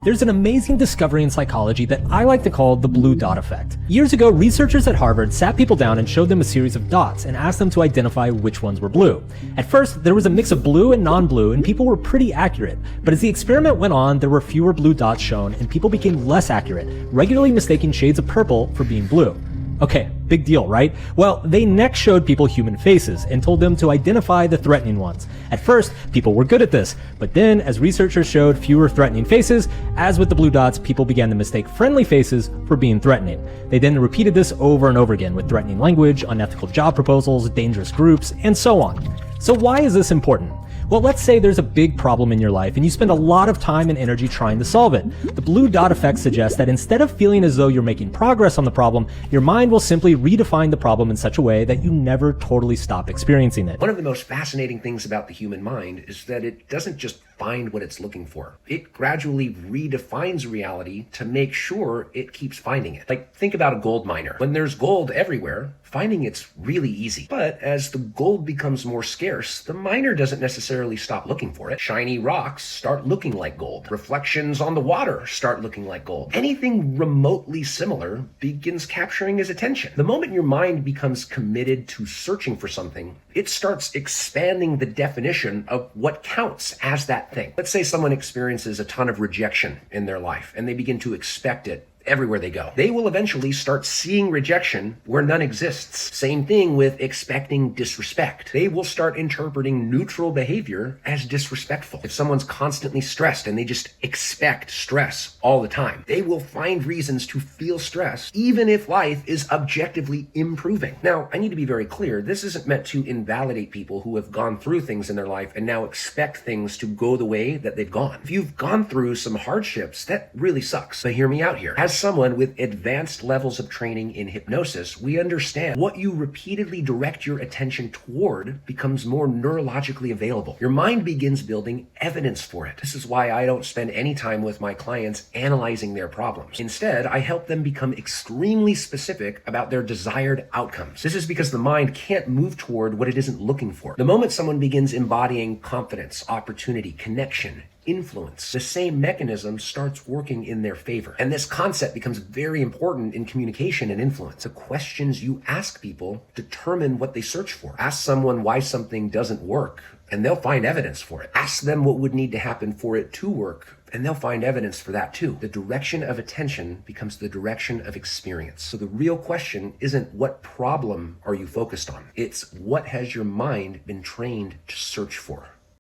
There's an amazing discovery in psychology that I like to call the blue dot effect. Years ago, researchers at Harvard sat people down and showed them a series of dots and asked them to identify which ones were blue. At first, there was a mix of blue and non-blue, and people were pretty accurate. But as the experiment went on, there were fewer blue dots shown, and people became less accurate, regularly mistaking shades of purple for being blue. Okay, big deal, right? Well, they next showed people human faces and told them to identify the threatening ones. At first, people were good at this, but then as researchers showed fewer threatening faces, as with the blue dots, people began to mistake friendly faces for being threatening. They then repeated this over and over again with threatening language, unethical job proposals, dangerous groups, and so on. So why is this important? Well, let's say there's a big problem in your life and you spend a lot of time and energy trying to solve it. The blue dot effect suggests that instead of feeling as though you're making progress on the problem, your mind will simply redefine the problem in such a way that you never totally stop experiencing it. One of the most fascinating things about the human mind is that it doesn't just find what it's looking for. It gradually redefines reality to make sure it keeps finding it. Like, think about a gold miner. When there's gold everywhere, finding it's really easy. But as the gold becomes more scarce, the miner doesn't necessarily stop looking for it. Shiny rocks start looking like gold. Reflections on the water start looking like gold. Anything remotely similar begins capturing his attention. The moment your mind becomes committed to searching for something, it starts expanding the definition of what counts as that thing. Let's say someone experiences a ton of rejection in their life and they begin to expect it everywhere they go. They will eventually start seeing rejection where none exists. Same thing with expecting disrespect. They will start interpreting neutral behavior as disrespectful. If someone's constantly stressed and they just expect stress all the time, they will find reasons to feel stress even if life is objectively improving. Now, I need to be very clear. This isn't meant to invalidate people who have gone through things in their life and now expect things to go the way that they've gone. If you've gone through some hardships, that really sucks. But hear me out here. As someone with advanced levels of training in hypnosis, we understand what you repeatedly direct your attention toward becomes more neurologically available. Your mind begins building evidence for it. This is why I don't spend any time with my clients analyzing their problems. Instead, I help them become extremely specific about their desired outcomes. This is because the mind can't move toward what it isn't looking for. The moment someone begins embodying confidence, opportunity, connection, influence, the same mechanism starts working in their favor. And this concept becomes very important in communication and influence. The questions you ask people determine what they search for. Ask someone why something doesn't work, and they'll find evidence for it. Ask them what would need to happen for it to work, and they'll find evidence for that too. The direction of attention becomes the direction of experience. So the real question isn't what problem are you focused on? It's what has your mind been trained to search for?